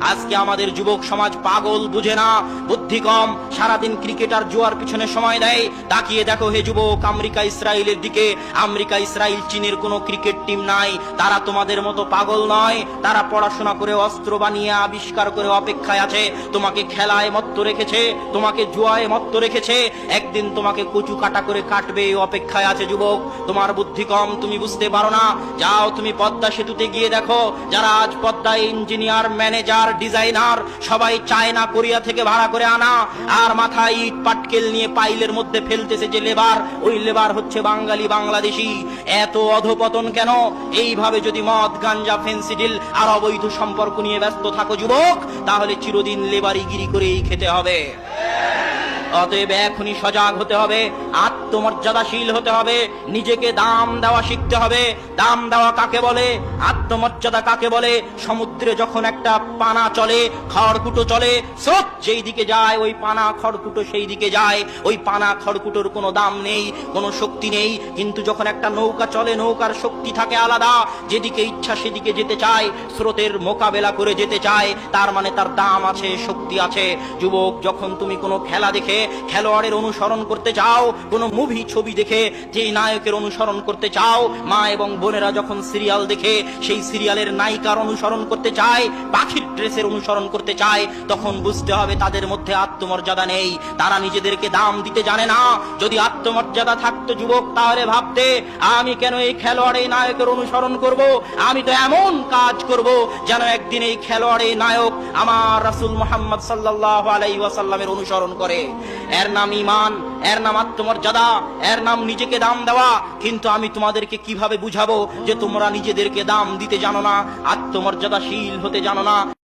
আজকে আমাদের যুবক সমাজ পাগল, বুঝে না, বুদ্ধি কম, সারাদিন ক্রিকেটার জুয়ার পিছনে সময় দেয়। তাকিয়ে দেখো হে যুবক, আমেরিকা ইসরায়েলের দিকে। আমেরিকা ইসরায়েল চীনের কোনো ক্রিকেট টিম নাই। তারা তোমাদের মতো পাগল নয়। তারা পড়াশোনা করে, অস্ত্র বানিয়ে, আবিষ্কার করে অপেক্ষায় আছে। তোমাকে খেলায় মত্ত রেখেছে, তোমাকে জুয়ায় মত্ত রেখেছে। একদিন তোমাকে কচু কাটা করে কাটবে, অপেক্ষায় আছে যুবক। তোমার বুদ্ধি কম, তুমি বুঝতে পারো না। যাও তুমি পদ্মা সেতুতে গিয়ে দেখো, যারা আজ পদ্মায় ইঞ্জিনিয়ার, ম্যানেজার, ডিজাইনার, সবাই চায়না, কোরিয়া থেকে ভাড়া করে আনা। আর মাথায় ইট পাটকেল নিয়ে পাইলের মধ্যে ফেলতেছে যে লেবার, ওই লেবার হচ্ছে বাঙালি, বাংলাদেশি। এত অধপতন কেন? এইভাবে যদি মদ, গাঞ্জা, ফেন্সিডিল আর অবৈধ সম্পর্ক নিয়ে ব্যস্ত থাকো যুবক, তাহলে চিরদিন লেবারিগিরি করেই খেতে হবে। অতএব এখনই সজাগ হতে হবে, আত্মমর্যাদাশীল হতে হবে, নিজেকে দাম দেওয়া শিখতে হবে। দাম দেওয়া কাকে বলে? আত্মমর্যাদা কাকে বলে? সমুদ্রে যখন একটা পানা চলে, খড়কুটো চলে, স্রোত যেই দিকে যায় ওই পানা খড়কুটো সেই দিকে যায়। ওই পানা খড়কুটোর কোনো দাম নেই, কোনো শক্তি নেই। কিন্তু যখন একটা নৌকা চলে, নৌকার শক্তি থাকে আলাদা। যেদিকে ইচ্ছা সেদিকে যেতে চায়, স্রোতের মোকাবেলা করে যেতে চায়, তার মানে তার দাম আছে, শক্তি আছে। যুবক, যখন তুমি কোনো খেলা দেখে খেলোয়াড়ের অনুসরণ করতে চাও, কোনো মুভি ছবি দেখে যেই নায়কের অনুসরণ করতে চাও, মা এবং বোনেরা যখন সিরিয়াল দেখে সেই সিরিয়ালের নায়িকার অনুসরণ করতে চায়, পাখির ড্রেসের অনুসরণ করতে চায়, তখন বুঝতে হবে তাদের মধ্যে আত্মমর্যাদা নেই। তারা নিজেদেরকে দাম দিতে জানে না। যদি আত্মমর্যাদা থাকতো যুবক, তাহলে ভাবতে, আমি কেন এই খেলোয়াড়, এই নায়কের অনুসরণ করব? আমি তো এমন কাজ করব যেন একদিন এই খেলোয়াড়, এই নায়ক আমার রাসূল মুহাম্মদ সাল্লাল্লাহু আলাইহি ওয়াসাল্লামের অনুসরণ করে। এর নাম ঈমান, এর নাম আত্মমর্যাদা, এর নাম নিজেকে দাম দেওয়া। কিন্তু আমি তোমাদেরকে কিভাবে বুঝাবো যে তোমরা নিজেদেরকে দাম দিতে জানো না, আত্মমর্যাদাশীল হতে জানো না?